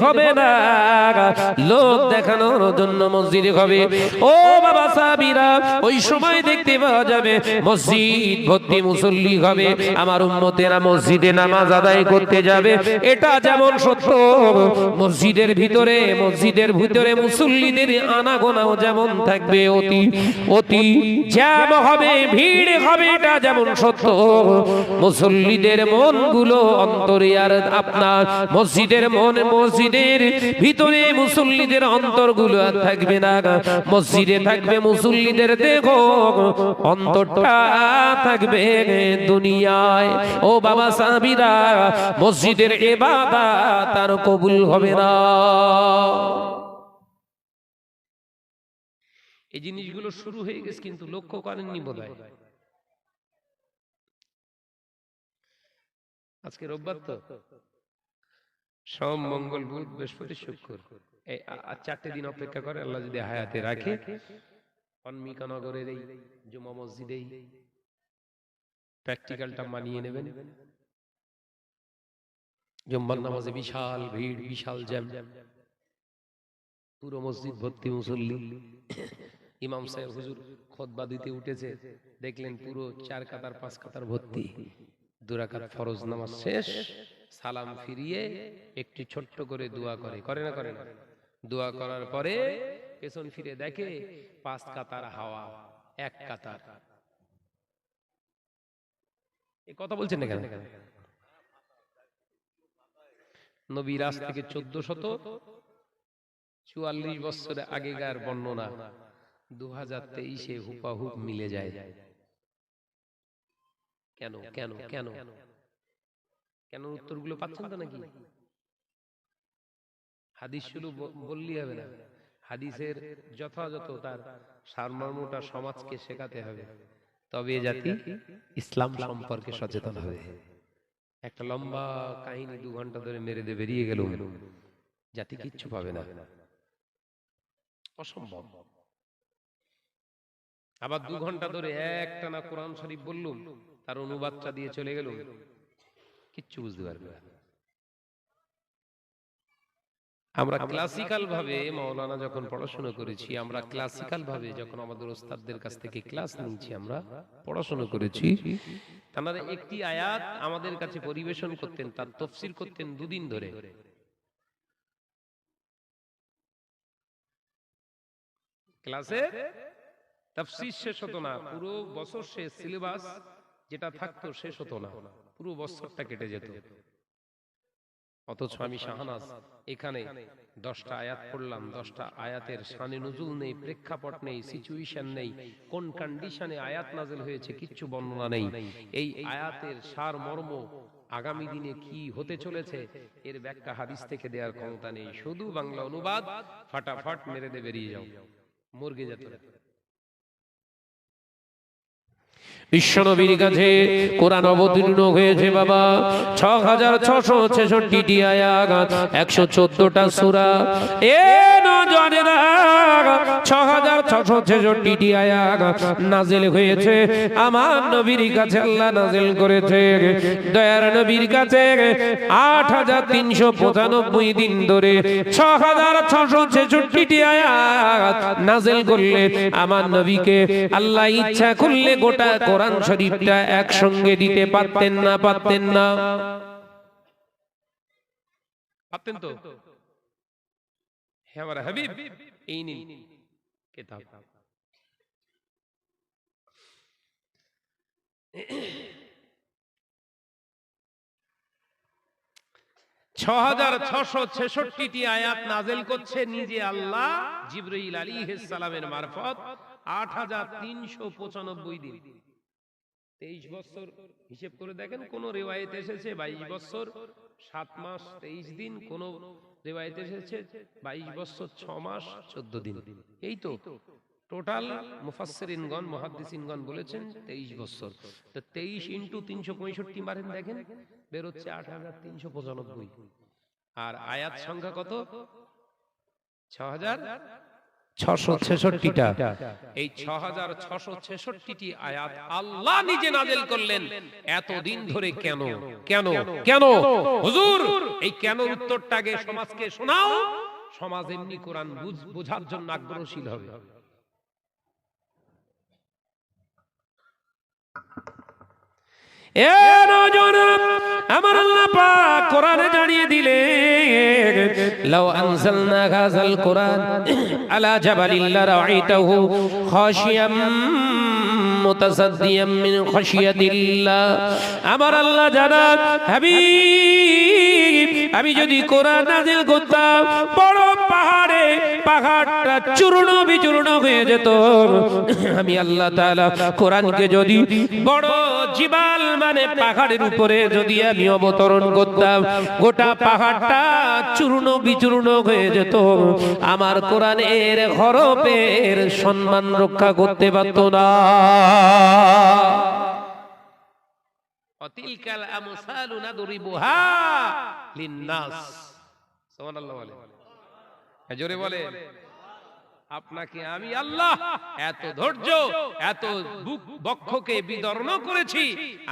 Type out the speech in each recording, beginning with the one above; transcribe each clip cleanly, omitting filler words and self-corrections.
হবে না, লোক দেখানোর জন্য মসজিদ হবে। ও বাবা সাহাবীরা, ওই সময় দেখতে পাওয়া যাবে মসজিদ ভর্তি মুসল্লি হবে। আমার উম্মতেরা মসজিদে নামাজ আদায় করতে যাবে, এটা যেমন সত্য, মসজিদের ভিতরে মুসল্লিদের আনাগোনাও যেমন থাকবে, অতি জ্যাম হবে, ভিড় হবে, এটা যেমন সত্য, মুসল্লিদের মনগুলো অন্তরে আর আপনার মসজিদের ভিতরে মুসল্লিদের অন্তরগুলো আর থাকবে না, মসজিদে থাকবে মুসল্লিদের দেহ, অন্তরটা থাকবে দুনিয়ায়। ও বাবা সাহাবীরা, মসজিদের ইবাদত আর কবুল হবে না। এই জিনিসগুলো শুরু হয়ে গেছে, কিন্তু লক্ষ্য করেননি বোধহয়। আজকে রোববার তো, সোম মঙ্গল বুধ বৃহস্পতি শুক্র, এই 4টে দিন অপেক্ষা করে, আল্লাহ যদি হায়াতে রাখে অন্মিকানগরের এই জুমা মসজিদেই প্র্যাকটিক্যালটা মানিয়ে নেবেন। জুম্মার নামাজে বিশাল ভিড়, বিশাল জ্যাম, পুরো মসজিদ ভর্তি মুসল্লি। ইমাম সাহেব হুজুর খুতবা দিতে উঠেছে, দেখলেন পুরো 4 কাতার 5 কাতার ভর্তি। 2 রাকাত ফরজ নামাজ শেষ, সালাম ফিরিয়ে একটি ছোট্ট করে দোয়া করে না দোয়া করার পরে পেছন ফিরে দেখে 5 কাতার হাওয়া, 1 কাতার। এই কথা বলছেন না কেন? নবীর আজ থেকে 1444 বছরের আগেকার বর্ণনা 2023-এ হুবহু মিলে যায়। কেন কেন কেন কেন? উত্তরগুলো পাচ্ছেন তো নাকি? হাদিস শুধু বললেই হবে না, হাদিসের যথাযথ তার সারমর্মটা সমাজকে শেখাতে হবে, তবে এ জাতি ইসলাম সম্পর্কে সচেতন হবে। একটা লম্বা কাহিনী 2 ঘন্টা ধরে মেরে দিয়ে বেরিয়ে গেল, জাতি কিচ্ছু পাবে না, অসম্ভব। আবার 2 ঘন্টা ধরে একটানা কোরআন শরীফ বললুম, তার অনুবাদটা দিয়ে চলে গেল, কিচ্ছু বুঝতে পারবে না। আমরা ক্লাসিক্যাল ভাবে মাওলানা যখন পড়াশোনা করেছি, আমরা ক্লাসিক্যাল ভাবে যখন আমাদের ওস্তাদদের কাছ থেকে ক্লাস নিয়েছি, আমরা পড়াশোনা করেছি, তারা একটি আয়াত আমাদের কাছে পরিবেশন করতেন, তার তাফসীর করতেন 2 দিন ধরে। ক্লাসে তাফসীর শেষ হতো না, পুরো বছর শেষ সিলেবাস যেটা থাকতো শেষ হতো না, পুরো বছরটা কেটে যেত। অথচ আমি শাহনাজ এখানে 10টা আয়াত পড়লাম, 10টা আয়াতের শানে নুজুল নেই, প্রেক্ষাপট নেই, সিচুয়েশন নেই, কোন কন্ডিশনে আয়াত নাযিল হয়েছে কিচ্ছু বর্ণনা নেই। এই আয়াতের সার মর্ম আগামী দিনে কি হতে চলেছে এর ব্যাখ্যা হাদিস থেকে দেওয়ার ক্ষমতা নেই, শুধু বাংলা অনুবাদ ফাটাফাট মেরে দিয়ে বেরিয়ে যাও, মর্গে যেত। বিশ্বনবীর কাছে কোরআন অবতীর্ণ হয়েছে বাবা 6666টি আয়াত, 114টা সূরা। এ নজরেরা 6666টি আয়াত নাযিল হয়েছে আমার নবীর কাছে, আল্লাহ নাযিল করেছে। দয়ার নবীর কাছে 8395 দিন ধরে 6666টি আয়াত নাযিল করলে আমার নবীকে আল্লাহ ইচ্ছা করলে গোটা কোরআন শরীফটা একসঙ্গে দিতে পারতেন না? পারতেন তো? হে আমার হাবিব, এই নিন কিতাব। 6666টি আয়াত নাযিল করছে নিজে আল্লাহ জিবরাইল আলাইহিস সালামের মারফত 8395 দিন। 23 বছর হিসাব করে দেখেন, কোন রিওয়ায়েতে এসেছে 22 বছর 7 মাস 23 দিন, কোন রিওয়ায়েতে এসেছে 22 বছর 6 মাস 14 দিন। এই তো টোটাল মুফাসসিরিনগণ মুহাদ্দিসিনগণ বলেছেন 23 বছর। তো 23 ইনটু 365 মারেন, দেখেন বের হচ্ছে 8395। আর আয়াত সংখ্যা কত? 6000 666টা। এই 6666টি আয়াত আল্লাহ নিজে নাযিল করলেন। এতদিন ধরে কেন কেন কেন হুজুর? এই কেন উত্তরটা আগে সমাজকে শোনাও, সমাজ এমনি কোরআন বোঝার জন্য আগ্রহশীল হবে। আমার আল্লাহ পাক কোরআনে জানিয়ে দিলেন, লাউ আনজালনা হাযাল কোরআন আলা জাবালিন লারাআইতাহু খাশিয়াম মুতাসাদ্দিয়াম মিন খাশিয়াতিল্লাহ। আমার আল্লাহ জানান, হাবিব আমি যদি কোরআন নাযিল করতাম, বড় পাহাড়ে পাহাড়টা চূর্ণ বিচূর্ণ হয়ে যেত। আমি আল্লাহ তাআলা কোরআনকে যদি বড় জিবাল মানে পাহাড়ের উপরে যদি আমি অবতরণ করতাম, গোটা পাহাড়টা চূর্ণ বিচূর্ণ হয়ে যেত। আমার কোরআনের হরফের সম্মান রক্ষা করতে পারত না। অতিলকাল আমসালু নাদরিবুহা লিন্নাস। সুবহানাল্লাহ বলে, জোরে বলে। আপনাকে আমি আল্লাহ এত ধৈর্য, এত বক্ষকে বিদর্ণ করেছি,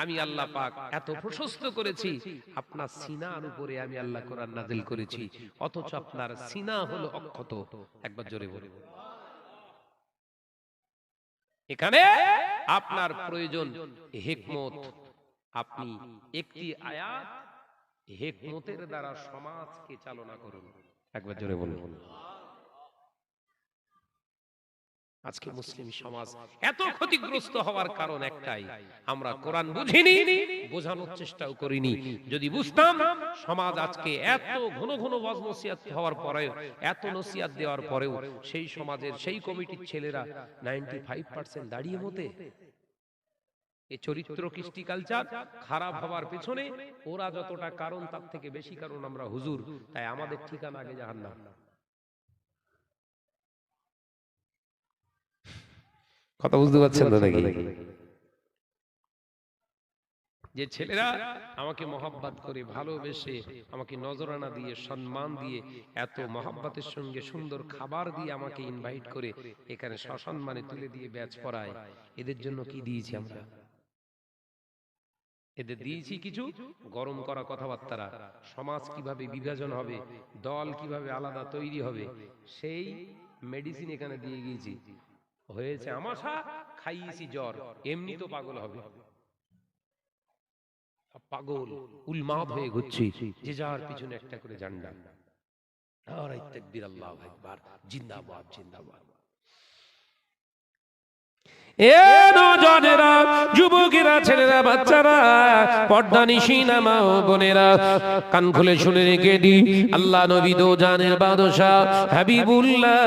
আমি আল্লাহ পাক এত প্রশস্ত করেছি, আপনার সিনার উপরে আমি আল্লাহ কোরআন নাযিল করেছি, অথচ আপনার সিনা হলো অক্ষত। একবার জোরে বলে। এখানে আপনার প্রয়োজন হিকমত। আপনি একটি আয়াত হিকমতের দ্বারা সমাজকে চালনা করুন। একবার জোরে বলুন। আজকে মুসলিম সমাজ এত ক্ষতিগ্রস্ত হওয়ার কারণ একটাই, আমরা কোরআন বুঝিনি, বোঝানোর চেষ্টাও করিনি। যদি বুঝতাম, সমাজ আজকে এত ঘন ঘন ওয়াজ নসিহত হওয়ার পরেও, এত নসিহত দেওয়ার পরেও সেই সমাজের সেই কমিটির ছেলেরা 95% দাঁড়িয়ে মতে। এই চরিত্র কৃষ্টি কালচার খারাপ হওয়ার পেছনে ওরা যতটা কারণ, তার থেকে বেশি কারণ আমরা হুজুর। তাই আমাদের ঠিকানা আগে জাহান্নাম। কথা বুঝতে পারছেন তো নাকি? যে ছেলেরা আমাকে মহব্বত করে, ভালোবেসে, আমাকে নজরানা দিয়ে, সম্মান দিয়ে, এত মহব্বতের সঙ্গে সুন্দর খাবার দিয়ে আমাকে ইনভাইট করে এখানে সসম্মানে তুলে দিয়ে ব্যাচ পড়ায়, এদের জন্য কি দিয়েছি আমরা? এদের দিয়েছি কিছু গরম করা কথাবার্তা, সমাজ কিভাবে বিভাজন হবে, দল কিভাবে আলাদা তৈরি হবে, সেই মেডিসিন এখানে দিয়ে গিয়েছি। হয়েছে আমাশা, খাইয়েছি জ্বর, এমনি তো পাগল হবে। পাগল উলমাদ হয়ে ঘুরছি, যে যার পিছনে একটা করে ঝান্ডা। নারায়ে তাকবীর, আল্লাহু আকবার, জিন্দাবাদ জিন্দাবাদ। এ নওজোয়ানেরা, যুবকেরা, ছেলেরা, বাচ্চারা, পর্দানিশিনা মা ও বোনেরা, কান খুলে শুনে রেখে দি, আল্লাহ নবী দো জানের বাদশা হাবিবুল্লাহ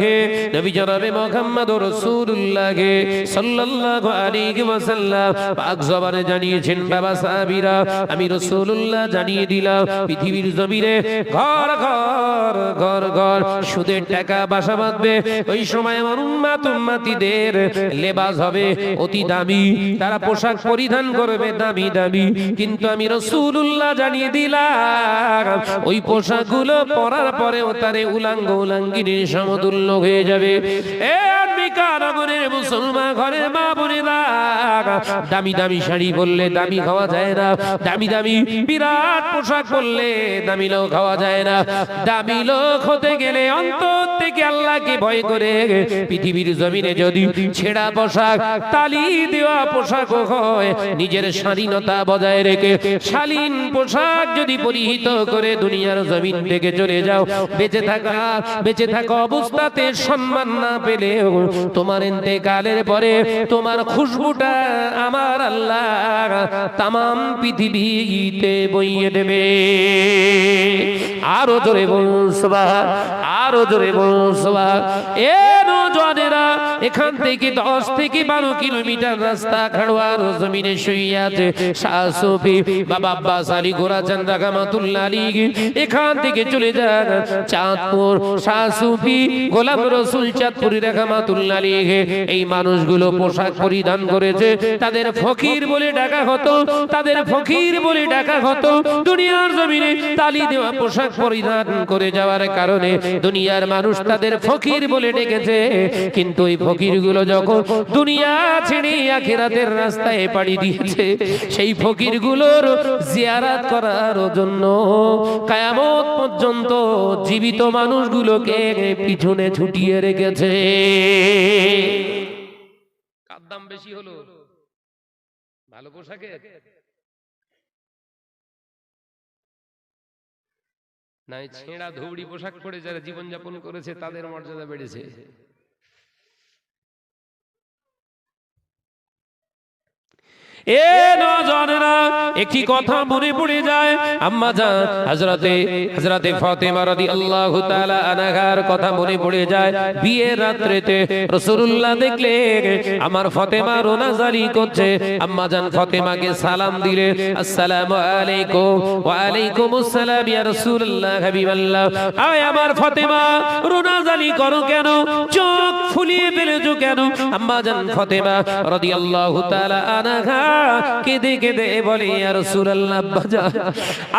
হে নবী জনাবে মুহাম্মদুর রাসূলুল্লাহ হে সাল্লাল্লাহু আলাইহি ওয়াসাল্লাম পাক জবানে জানিয়েছেন, বাবা সাহাবীরা আমি রাসূলুল্লাহ জানিয়ে দিলাম, পৃথিবীর জমিনে ঘর ঘর ঘর ঘর সুদের টাকা বাসা বাঁধবে। ওই সময় আমার উম্মতিদের লেবাস হবে অতি দামি, তারা পোশাক পরিধান করবে দামি দামি, কিন্তু আমি রাসূলুল্লাহ জানিয়ে দিলাম ওই পোশাকগুলো পরার পরেও তারে উলাঙ্গ উলাঙ্গিনীর সমতুল্য হয়ে যাবে। এ নগরের মুসলমান ঘরের মা বোনেরা, দামি দামি শাড়ি পরলে দামি খাওয়া যায় না, দামি দামি বিরাট পোশাক পরলে দামি লোক খাওয়া যায় না। দামি লোক হতে গেলে অন্তর থেকে আল্লাহকে ভয় করে পৃথিবীর জমিনে যদি ছেঁড়া পোশাক, তালি দেওয়া পোশাক হয়, নিজের স্বাধীনতা বজায় রেখে শালীন পোশাক যদি পরিহিত করে দুনিয়ার জমিন থেকে চলে যাও, বেঁচে থাকা অবস্থাতে সম্মান না পেলে তোমার ইন্তেকালের পরে তোমার খুশবুটা আমার আল্লাহ তামাম পৃথিবীতে বইয়ে দেবে। আরো জোরে বলুন সুবহান, আরো জোরে বলুন সুবহান। এ নওজোয়ানেরা, এখান থেকে 10 থেকে 12 কিলোমিটার রাস্তা খাড়োয়ার জমিনে শুয়ে আছে শাহ সুফি বাবা আব্বাস আলী গোরাচাঁদ রাহমাতুল্লাহ আলাইহি। এখান থেকে চলে যান চাঁদপুর শাহ সুফি গোলাম রসুল চাঁদপুরি রাহমাতুল্লাহ আলাইহি। এই মানুষগুলো পোশাক পরিধান করেছে, তাদের ফকির বলে ডাকা হতো, তাদের ফকির বলে ডাকা হতো। দুনিয়ার জমিনে তালি দেওয়া পোশাক পরিধান করে যাওয়ার কারণে দুনিয়ার মানুষ তাদের ফকির বলে ডেকেছে। কিন্তু এই ফকিরগুলো যখন দুনিয়া ছেড়ে আখিরাতের রাস্তায় পাড়ি দিয়েছে, সেই ফকিরগুলোর জিয়ারত করার জন্য কিয়ামত পর্যন্ত জীবিত মানুষগুলোকে পিছনে ছুটিয়ে রেখেছে। কার দাম বেশি হলো? ভালো পোশাকের নাই ছেঁড়া ধৌড়ি পোশাক পরে যারা জীবনযাপন করেছে তাদের মর্যাদা বেড়েছে। এ নওজওয়ানেরা, একটি কথা মনে পড়ে যায়, আম্মা জান হযরতে ফাতেমা রাদিয়াল্লাহু তাআলা আনহার কথা মনে পড়ে যায়। বিয়ের রাত্রিতে রাসূলুল্লাহ দেখলে আমার ফাতেমা রোনা জারি করছে। আম্মা জান ফাতেমাকে সালাম দিলে, আসসালামু আলাইকুম। ওয়া আলাইকুমুস সালাম ইয়া রাসূলুল্লাহ হাবিবাল্লাহ। আয় আমার ফাতেমা, রোনা জারি করো কেন? চোখ ফুলিয়ে ফেলেছো কেন? আম্মা জান ফাতেমা রাদিয়াল্লাহু তাআলা আনহা কেঁদে কেঁদে বলে, ইয়া রাসূলুল্লাহ আব্বাজান,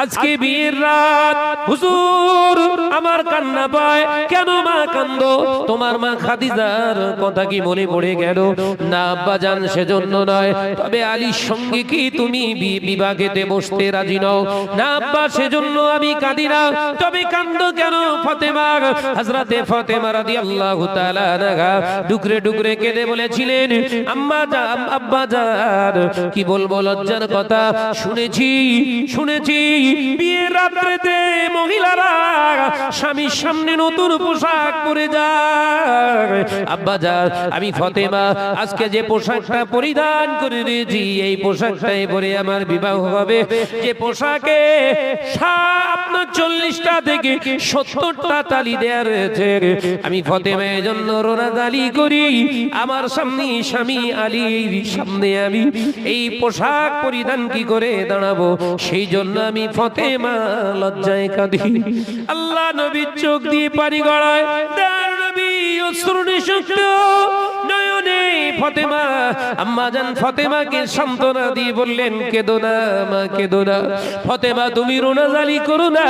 আজকে বিয়ের রাত, হুজুর আমার কান্না পায়। কেন মা কান্দো? তোমার মা খাদিজার কথা কি মনে পড়ে গেল? না আব্বাজান, সেজন্য নয়, তবে আলীর সঙ্গে কি তুমি বিবাহেতে বসতে রাজি নও? না আব্বা, সেজন্য আমি কাঁদি না। তবে কান্দো কেন ফাতেমা? হযরতে ফাতেমা রাদিয়াল্লাহু তাআলা আনহা ডুকরে ডুকরে কেঁদে বলেছিলেন, আম্মা জান আব্বাজান, কি বলবো লজ্জার কথা, শুনেছি বিয়ের রাত্রিতে মহিলারা স্বামীর সামনে নতুন পোশাক পরে যায়। আব্বাজান, আমি ফাতেমা আজকে যে পোশাকটা পরিধান করে নিয়েছি, এই পোশাকটাই পরে আমার বিবাহ হবে। যে পোশাকে আপনার 40টা থেকে 70টা তালি দেয়া রয়েছে, আমি ফাতেমা এর জন্য রোনা জারি করি। আমার সামনে স্বামী আলীর সামনে আমি এই পোশাক পরিধান কি করে দাঁড়াবো? সেই জন্য আমি ফাতেমা লজ্জায় কাঁদি। আল্লাহ নবী চোখ দিয়ে পানি গড়ায়, নবী অশ্রু নিঃশব্দ নয়নে ফাতেমা, আম্মা জান ফাতেমাকে সান্ত্বনা দিয়ে বললেন, কেঁদো না মা, কেঁদো না। ফাতেমা, তুমি রোনা জারি করো না।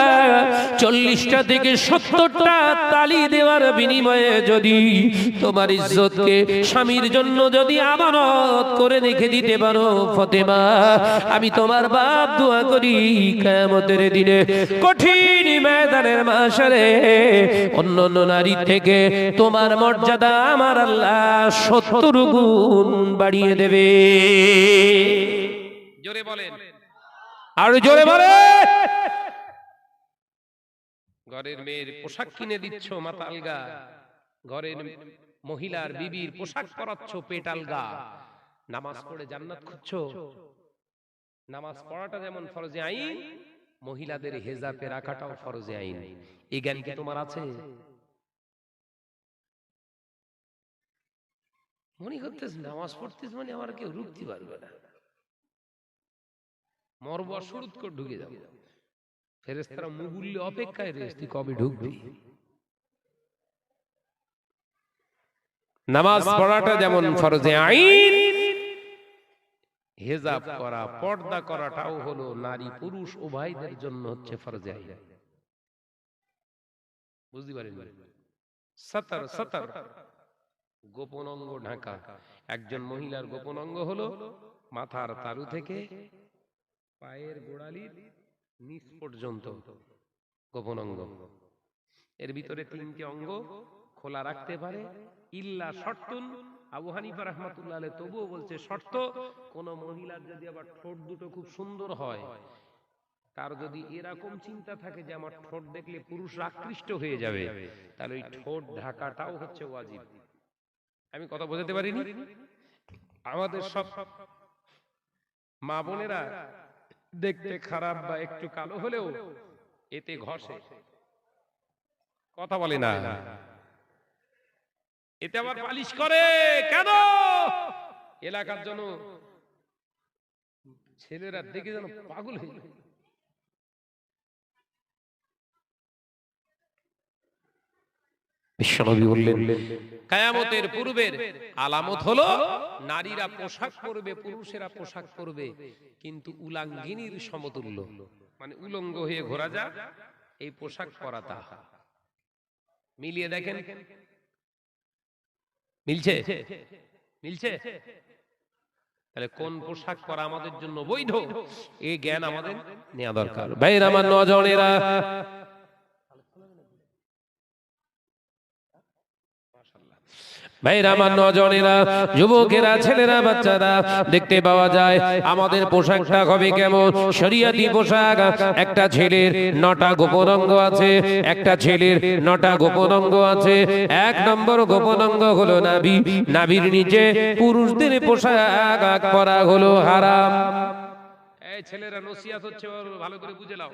40টা থেকে 70টা তালি দেওয়ার বিনিময়ে যদি তোমার ইজ্জতকে স্বামীর জন্য যদি আমানত করে রেখে দিতে পারো ফাতেমা, আমি তোমার বাপ দোয়া করি কিয়ামতের দিনে কঠিন ময়দানের মাশারে অন্য নারী থেকে তোমার মর্যাদা আমার আল্লাহ 70 গুণ বাড়িয়ে দেবে। জোরে বলেন, আরো জোরে বলেন। ঘরের মেয়ের পোশাক কিনে দিচ্ছ মাথা আলগা, ঘরের মহিলার বিবির পোশাক পরাচ্ছ পেট আলগা, নামাজ পড়ে জান্নাত খুঁজছো। নামাজ পড়াটা যেমন ফরজে আইন, মহিলাদের হেজাবে রাখাটাও ফরজে আইন। এই জ্ঞান কি তোমার আছে? মনে করতেছ নামাজ পড়তেছ মানে আমার কেউ রুখতে পারবে না, মরবা শুরুত করে ঢুকে যাবো। ফেরেশতারা মুগুল্লে অপেক্ষায় রয়েছে তুই কবে ঢুকবি। নামাজ পড়াটা যেমন ফরজে আইন, হিজাব করা, পর্দা করাটাও হলো নারী পুরুষ উভয়দের জন্য হচ্ছে ফরজে আইন। বুঝতে পারেন? সতর গোপন অঙ্গ ঢাকা। একজন মহিলার গোপন অঙ্গ হলো মাথার তালু থেকে পায়ের গোড়ালির নিচ পর্যন্ত গোপন অঙ্গ। এর ভিতরে 3টি অঙ্গ খোলা রাখতে পারে, ইল্লা শর্তুন। আবু হানিফা রাহমাতুল্লাহ আলাইহি তবুও বলছে শর্ত, কোন মহিলার যদি আবার ঠোঁট দুটো খুব সুন্দর হয়, তার যদি এরকম চিন্তা থাকে যে আমার ঠোঁট দেখলে পুরুষ আকৃষ্ট হয়ে যাবে, তাহলে ওই ঠোঁট ঢাকাটাও হচ্ছে ওয়াজিব। আমি কথা বোঝাতে পারিনি? আমাদের সব মা বোনেরা দেখতে খারাপ বা একটু কালো হলেও এতে ঘষে, কথা বলে না। এতে আবার পালিশ করে কেন? এলাকার জন্য ছেলেরা দেখে যেন পাগল হয়ে যায়। বিশ্বনবী বললেন কিয়ামতের পূর্বের আলামত হলো নারীরা পোশাক পরবে, পুরুষেরা পোশাক পরবে, কিন্তু উলাঙ্গিনীর সমতুল্য, মানে উলঙ্গ হয়ে ঘোরা যা, এই পোশাক পরাতা। মিলিয়ে দেখেন, মিলছে? মিলছে? তাহলে কোন পোশাক পরা আমাদের জন্য বৈধ, এই জ্ঞান আমাদের নেওয়া দরকার। ভাইরা আমার, নজনেরা, ভাইরা আমার, নজনেরা, যুবকেরা, ছেলেরা, বাচ্চারা, দেখতে পাওয়া যায় আমাদের পোশাকটা হবে কেমন? শরিয়াতি পোশাক। একটা ছেলের 9টা গোপন অঙ্গ আছে, একটা ছেলের 9টা গোপন অঙ্গ আছে। 1 নম্বর গোপন অঙ্গ হলো নাভি। নাভির নিচে পুরুষদের পোশাক পরা হলো হারাম। এই ছেলেরা, নসিহত হচ্ছে, ভালো করে বুঝে নাও।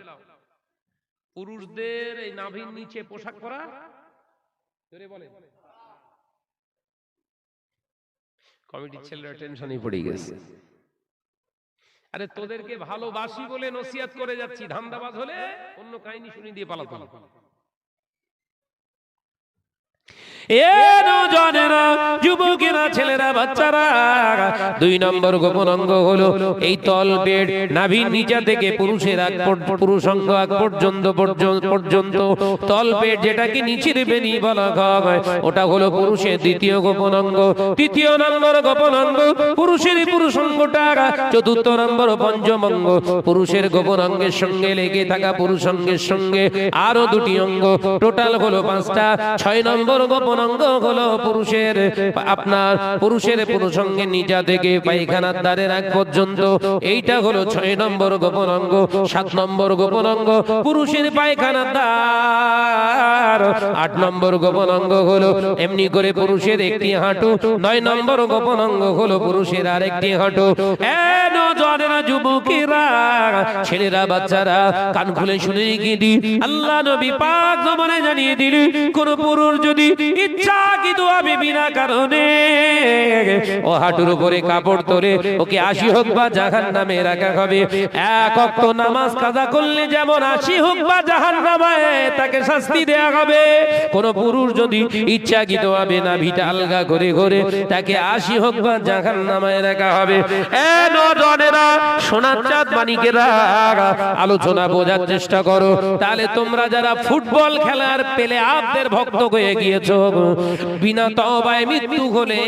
পুরুষদের এই নাভির নিচে পোশাক পরা, জোরে বলেন। কমিটির ছেলেরা টেনশনে পড়ে গেছে। আরে তোদেরকে ভালোবাসি বলে নসিহত করে যাচ্ছি, ধান্দাবাজ হলে অন্য কাহিনী শুনি দিয়ে পালাতো। যুবকেরা, ছেলেরা, বাচ্চারা, 2 নম্বর গোপন অঙ্গ হলো এই তল পেট। নাভির নিচা থেকে পুরুষের পুরুষ অঙ্গ পর্যন্ত তল পেট, যেটাকে নিচের বেনি বলা হয়, ওটা হলো পুরুষের 2য় গোপন অঙ্গ। 3য় নম্বর গোপন অঙ্গ পুরুষের পুরুষ অঙ্গটা। 4র্থ নম্বর পঞ্চম অঙ্গ পুরুষের গোপন অঙ্গের সঙ্গে লেগে থাকা পুরুষ অঙ্গের সঙ্গে আরো 2টি অঙ্গ, টোটাল হলো 5টা। 6 নম্বর গোপন অঙ্গ হলো পুরুষের পুরুষ অঙ্গের নিচা থেকে পায়খানার দ্বারের আগ পর্যন্ত, এইটা হলো 6 নম্বর গোপন অঙ্গ। 7 নম্বর গোপন অঙ্গ পুরুষের পায়খানার দ্বার। 8 নম্বর গোপন অঙ্গ হলো এমনি করে পুরুষের একটি হাঁটু। 9 নম্বর গোপন অঙ্গ হলো পুরুষের আরেকটি হাঁটু। নজনেরা, যুবকেরা, ছেলেরা, বাচ্চারা, কান খুলে শুনে রেখে দি, আল্লাহ নবী পাক জমানে জানিয়ে দিলেন, কোন পুরুষ যদি ইচ্ছাকৃতভাবে বিনা কারণে ও হাঁটুর উপরে কাপড় তোলে, ওকে 80 হোক বা জাহান্নামে রাখা হবে। 1 ওয়াক্ত নামাজ কাজা করলে যেমন 80 হোক বা জাহান্নামে তাকে শাস্তি দেয়া হবে। কোন পুরুষ যদি ইচ্ছাকৃতভাবে নাভিটা আলগা করে ঘোরে, তাকে 80 হোক বা জাহান্নামে রাখা হবে। নজনেরা, সোনার চাঁদ মানিকেরা, আলোচনা বোঝার চেষ্টা করো। তাহলে তোমরা যারা ফুটবল খেলার প্লেয়ারদের ভক্ত হয়ে গিয়েছো, বিনা তওবায় মৃত্যু হলে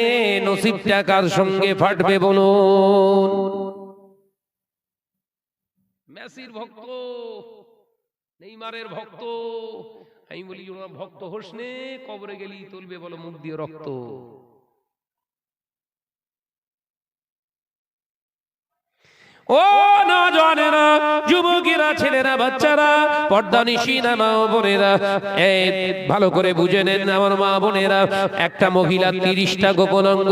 নসিবটা কার সঙ্গে ফাটবে বলুন? মেসির ভক্ত, নেইমারের ভক্ত, আমি বলি ভক্ত হোসনে, কবরে গেলি তুলবে বলো মুখ দিয়ে রক্ত। ও নজনেরা, যুবকেরা, ছেলেরা, বাচ্চারা, পর্দানিশীনা মা ও বোনেরা, এই ভালো করে বুঝে নেন আমার মা বোনেরা। একটা মহিলা 30টা গোপন অঙ্গ।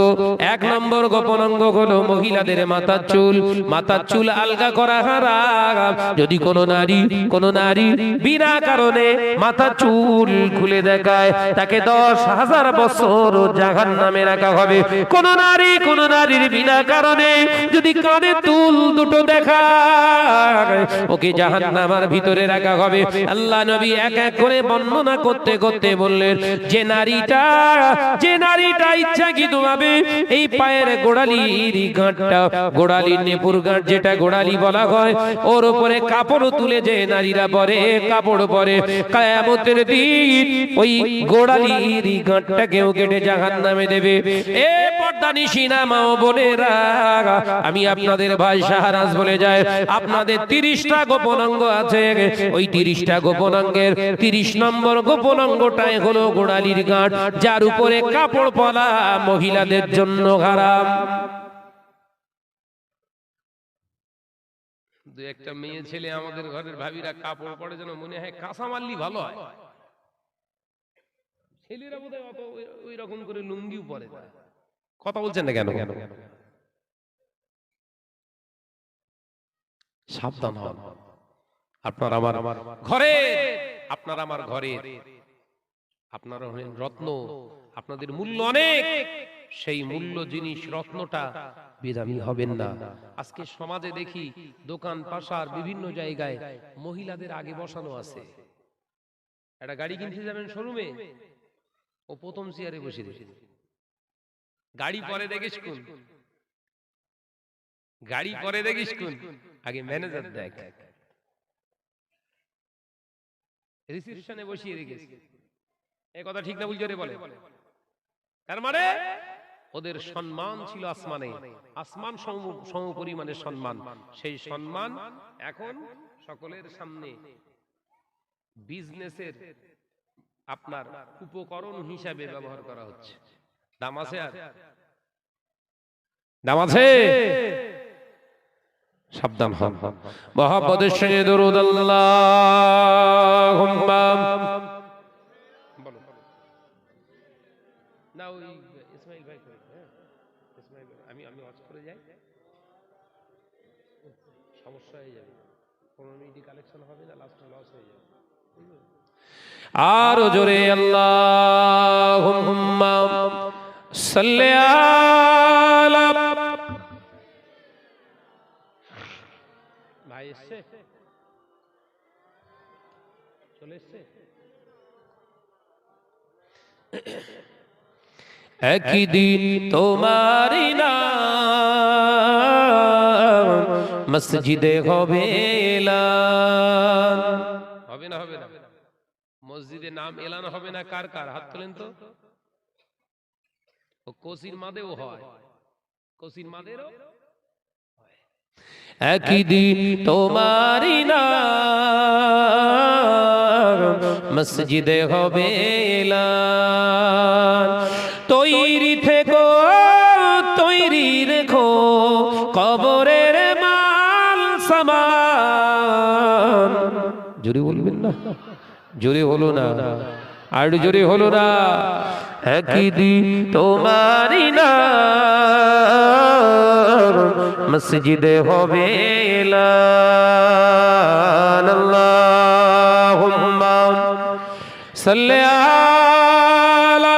1 নম্বর গোপন অঙ্গ হলো মহিলাদের মাথার চুল। মাথার চুল আলগা করা হারাম। যদি কোনো নারী বিনা কারণে মাথার চুল খুলে দেখায়, তাকে 10,000 বছর জাহান্নামে রাখা হবে। কোন নারীর বিনা কারণে যদি কানে তুল দুটো দেখায়, ওকে জাহান্নামের ভিতরে রাখা হবে। আল্লাহ নবী এক এক করে বর্ণনা করতে করতে বললেন, যে নারীটা ইচ্ছাকৃতভাবে এই পায়ের গোড়ালির গাঁটটা, গোড়ালির নেপুর গাঁট যেটা গোড়ালি বলা হয়, ওর উপরে কাপড় তুলে যে নারীরা পরে, কাপড় পরে, কিয়ামতের দিন ওই গোড়ালির গাঁটটাকেও কেটে জাহান্নামে দেবে। এ পর্দানিশীনা মা ও বোনেরা, আমি আপনাদের ভাই শাহরাজ বলে যায়, আপনাদের 30টা গোপন অঙ্গ আছে। ওই 30টা গোপন অঙ্গের 30 নম্বর গোপন অঙ্গটাই হলো গোড়ালির গাঁট, যার উপরে কাপড় পরা মহিলাদের জন্য হারাম। দু একটা মেয়ে ছেলে আমাদের ঘরের ভাবিরা কাপড় পরে যেন মনে হয় কাঁচা মারলি ভালো হয়। ছেলেরা বোধহয় অত ওই রকম করে লুঙ্গিও পরে। কথা বলছেন না কেন? সাবধান হন। আপনার আমার ঘরে আপনারা হলেন রত্ন, আপনাদের মূল্য অনেক, সেই মূল্য জিনিস রত্নটা বেদামি হবেন না। আজকে সমাজে দেখি দোকান পাশার বিভিন্ন জায়গায় মহিলাদের আগে বসানো আছে। একটা গাড়ি কিনতে যাবেন শোরুমে, ও প্রথম চেয়ারে বসে দিয়েছে, গাড়ি পরে দেখিস কোন, গাড়ি পরে দেখিস কোন, আগে ম্যানেজার দেখ, রিসেপশনে বসিয়ে রেখেছে। এই কথা ঠিক না ভুল জোরে বলে? তার মানে ওদের সম্মান ছিল আসমানে, আসমান সম পরিমাণের সম্মান। সেই সম্মান এখন সকলের সামনে বিজনেসের আপনার উপকরণ হিসাবে ব্যবহার করা হচ্ছে। দাম আছে, আর দাম আছে, সাবধান হন। মুহাম্মদের সঙ্গে দরুদ আল্লাহুম্মা বলো না, ওই ইসমাইল ভাই করে, হ্যাঁ ইসমাইল ভাই, আমি ওয়াজ করে যাই, সমস্যা হয়ে যাবে, 15 মিনিট কালেকশন হবে না, লাস্টে লস হয়ে যাবে। আর জোরে আল্লাহুম্মা সাল্লি আলা ভাই এসছে, চলে এসছে। একদিন তোমারি নাম মসজিদে হবে এলান, হবে না হবে না? মসজিদে নাম এলান হবে না, কার কার হাত তোলেন তো। ও কসির মাদেও হয়, কসির মাদেরও। একদিন তোমারি নাম মসজিদে হবে এলান, তৈরি থেকো তৈরি রেখো কবরের মাল সামান। জোরে বলবেন না, জোরে হলো না, আর জোরে হলো না। একদিন তোমারি নাম মসজিদে হবে এলান, আল্লাহুম্মা সাল্লি আলা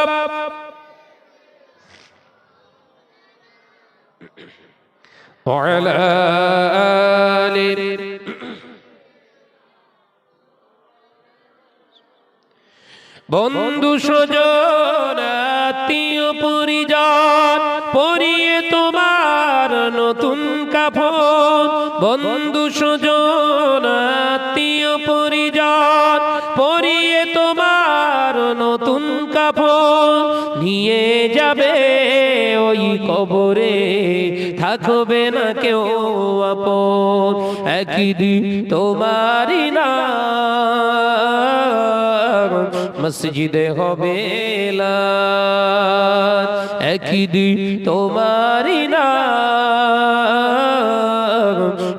ওয়া আলা আলি। বন্ধু স্বজন আত্মীয় পরিজন পরিয়ে তোমার নতুন কাফন, বন্ধু স্বজন আত্মীয় পরিজন পরিয়ে তোমার নতুন কাফন, নিয়ে যাবে ওই কবরে থাকবে না কেউ আপন। একদিন তোমারি নাম মসজিদে হবে এলান, একদিন তোমারি নাম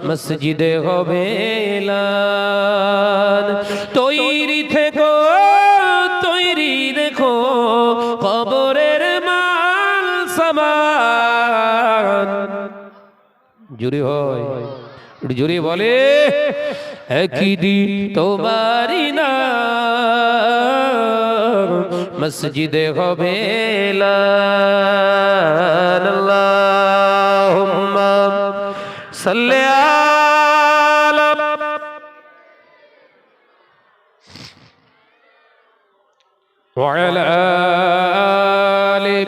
মসজিদে হবে এলান, তৈরি থেকো তৈরি রেখো কবরের মাল সামান। জুড়ে হয়, জুড়ে বলে একদিন তোমারি নাম মসজিদে হবে এলান, আল্লাহুম্মা সাল্লি আলা ওয়া আলা আলি।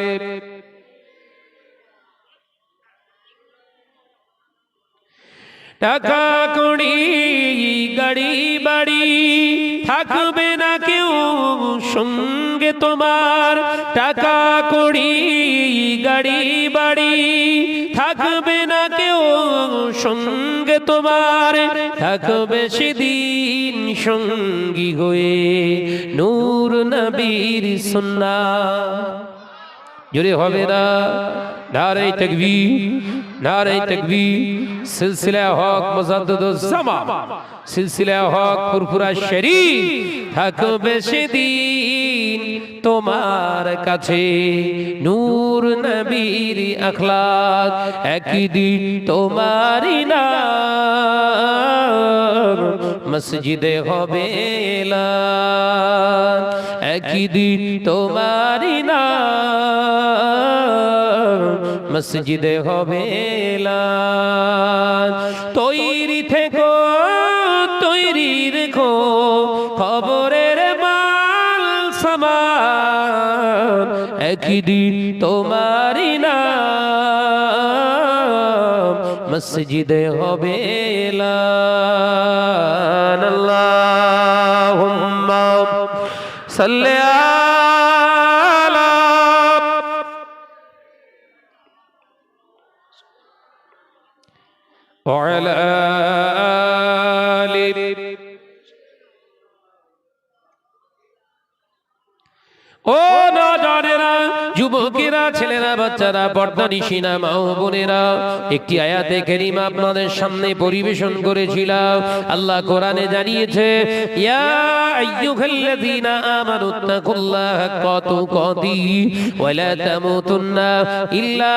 টাকা কড়ি গাড়ি বাড়ি থাকবে না কেউ সঙ্গে তোমার, টাকা কড়ি গাড়ি বাড়ি থাকবে না কেউ সঙ্গে তোমার, থাকবে সেদিন সঙ্গী হয়ে নূর নবীর সুন্নাহ। জোরে হবে না? নারে তাকবীর, নারে তাকবীর। সিলসিলা হক মুজাদ্দিদুজ জামান, সিলসিলা হক ফুরফুরা শরীফ থাকবে সেদিন তোমার কাছে নূর নবীর আখলাক। একদিন তোমারি নাম মসজিদে হবে এলান, একই দিন তোমারই নাম মসজিদে হবে এলান। তৈরি থেকো তৈরি রেখো খবরের মাল সামান, একই দিন তোমারই নাম মসজিদে হবে এলান। আল্লাহুম্মা সাল্লি আলা ওয়া আলা আলি। ও নজরেরা, যুবকেরা, ছেলেরা, বাচ্চারা, পর্দানিশিনা মা ও বোনেরা, একটি আয়াতে কারিমা আপনাদের সামনে পরিবেশন করেছিলাম। আল্লাহ কোরআনে জানিয়েছে, ইয়া আইয়ুহাল্লাযীনা আমানুত্তাকুল্লাহা হাক্কা তুকাতিহি ওয়া লা তামুতুন্না ইল্লা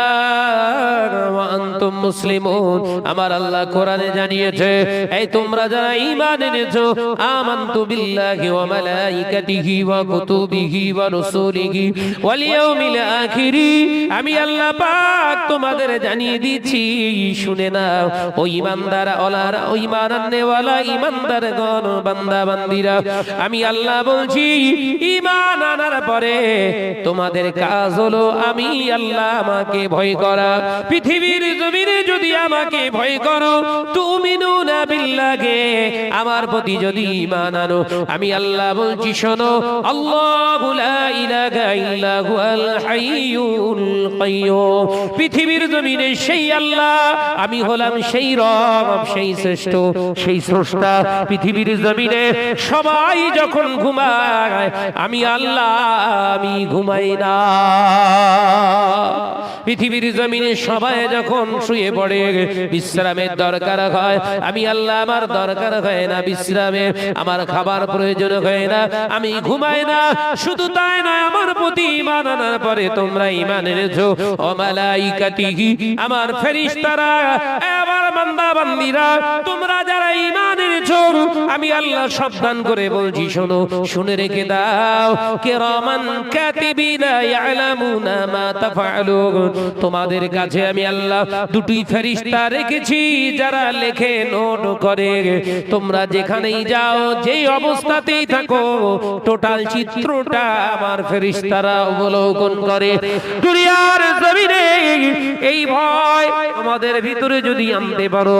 ওয়া আনতুম মুসলিমুন। আমার আল্লাহ কোরআনে জানিয়েছে, এই তোমরা যারা ঈমান এনেছো, আমানতু বিল্লাহি ওয়া মালাইকাতিহি ওয়া কুতুবিহি ওয়া রাসূলিহি ওয়াল ইয়াউমিল আখির, আমি আল্লাহ পাক তোমাদের জানিয়ে দিচ্ছি, শুনে নাও ও ঈমানদার ওয়ালারা, ও ঈমান আননেওয়ালা ঈমানদারগণ, বান্দা বান্দিরা, আমি আল্লাহ বলছি, ঈমান আনার পরে তোমাদের কাজ হলো আমি আল্লাহ আমাকে ভয় করা। পৃথিবীর জমিনে যদি আমাকে ভয় করো, তুমিনুনা বিল্লাহি, আমার প্রতি যদি ঈমান আনো, আমি আল্লাহ বলছি, শোনো, আল্লাহু লা ইলাহা ইল্লা হুয়াল হাইয়ুল কাইয়্যুম, পৃথিবীর জমিনে সেই আল্লাহ, আমি হলাম সেই রব, সেই শ্রেষ্ঠ, সেই স্রষ্টা। পৃথিবীর জমিনে সবাই যখন ঘুমায়, আমি আল্লাহ আমি ঘুমাই না। পৃথিবীর জমিনে সবাই যখন শুয়ে পড়ে, বিশ্রামের দরকার হয়, আমি আল্লাহ আমার দরকার হয় না বিশ্রামে, আমার খাবার প্রয়োজন হয় না, আমি ঘুমাই না। শুধু তাই নয়, আমার প্রতি ঈমান আনার পরে তোমরা ঈমান এনেছো, ও মালাইকাতিহি, আমার ফেরেশতারা, আমার বান্দা বান্দীরা, তোমরা যারা ঈমান এনেছো, আমি আল্লাহ সাবধান করে বলছি, শোনো, শুনে রেখে দাও, কিরামান কাতিবিনা ইয়ালামুনা মা তাফআলুন, তোমাদের কাছে আমি আল্লাহ দুটি ফেরেশতা রেখেছি, যারা লেখে নোট করে। তোমরা যেখানেই যাও, যেই অবস্থাতেই থাকো, টোটাল চিত্রটা আমার ফেরেশতারা অবলোকন করে। দুনিয়ার জমিনে এই ভয় তোমাদের ভিতরে যদি আনতে পারো,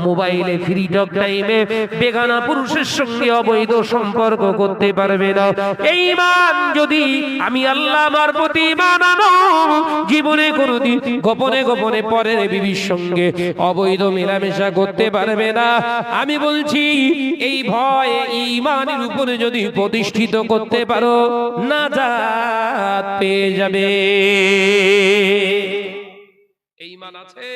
মোবাইলে ফ্রি টক টাইমে বেগানা পুরুষের সঙ্গে অবৈধ সম্পর্ক করতে পারবে না। এই ঈমান যদি আমি আল্লাহ আমার প্রতি ঈমান আনো, জীবনে কোনদিন গোপনে গোপনে পরের বিবির সঙ্গে অবৈধ মেলামেশা করতে পারবে না। আমি বলছি, এই ভয় ঈমানের উপরে যদি প্রতিষ্ঠিত করতে পারো, নাজাত পেয়ে যাবে। এই ঈমান আছে,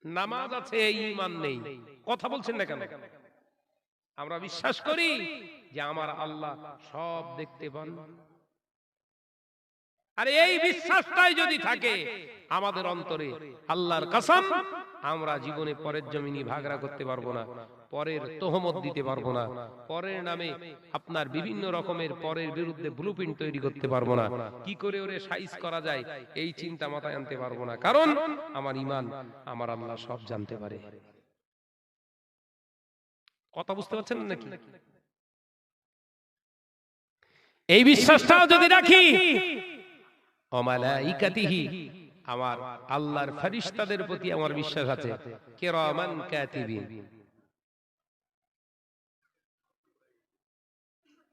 নামাজ আছে, এই ঈমান নেই, কথা বলছেন না কেন? আমরা বিশ্বাস করি যে আমার আল্লাহ সব দেখতে পান। আর এই বিশ্বাসটাই যদি থাকে আমাদের অন্তরে, আল্লাহর কসম, আমরা জীবনে পরের জমিনে ভাগরা করতে পারবো না, পরের তোহমত দিতে পারবো না, পরের নামে আপনার বিভিন্ন রকমের পরের বিরুদ্ধে ব্লুপ্রিন্ট তৈরি করতে পারবো না, কি করে ওরে সাইজ করা যায় এই চিন্তা মাথায় আনতে পারবো না। কারণ আমার ঈমান, আমার আল্লাহ সব জানতে পারে। কথা বুঝতে পারছেন নাকি? এই বিশ্বাসটাও যদি রাখি, ও মালাইকাতিহি, আমার আল্লাহর ফেরেশতাদের প্রতি আমার বিশ্বাস আছে, কিরামান কাতিবিন,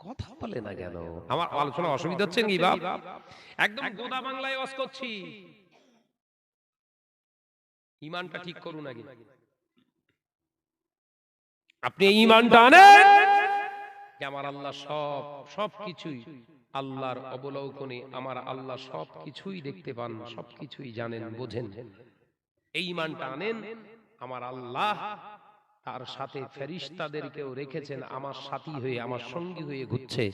কথা বলে না কেন? আমার আলোচনা অসুবিধা হচ্ছে কি বাপ? একদম গোদা বাংলায় ওয়াজ করছি, ঈমানটা ঠিক করুন আগে। আপনি ঈমানটা আনেন যে আমার আল্লাহ সবকিছুই আল্লাহর অবলোকনে, আমার আল্লাহ সবকিছুই দেখতে পান, সবকিছুই জানেন, বোঝেন। এই ঈমানটা আনেন, আমার আল্লাহ তার সাথে ফেরেশতাদেরকেও রেখেছেন আমার সাথী হয়ে, আমার সঙ্গী হয়ে ঘুরছে,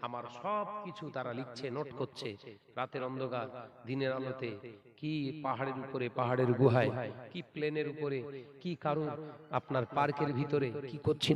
আমার সবকিছু তারা লিখছে, নোট করছে। রাতের অন্ধকার, দিনের আলোতে, কি পাহাড়ের উপরে, পাহাড়ের গুহায়, কি প্লেনের উপরে, কি কারো আপনার পার্কের ভিতরে কি করছে।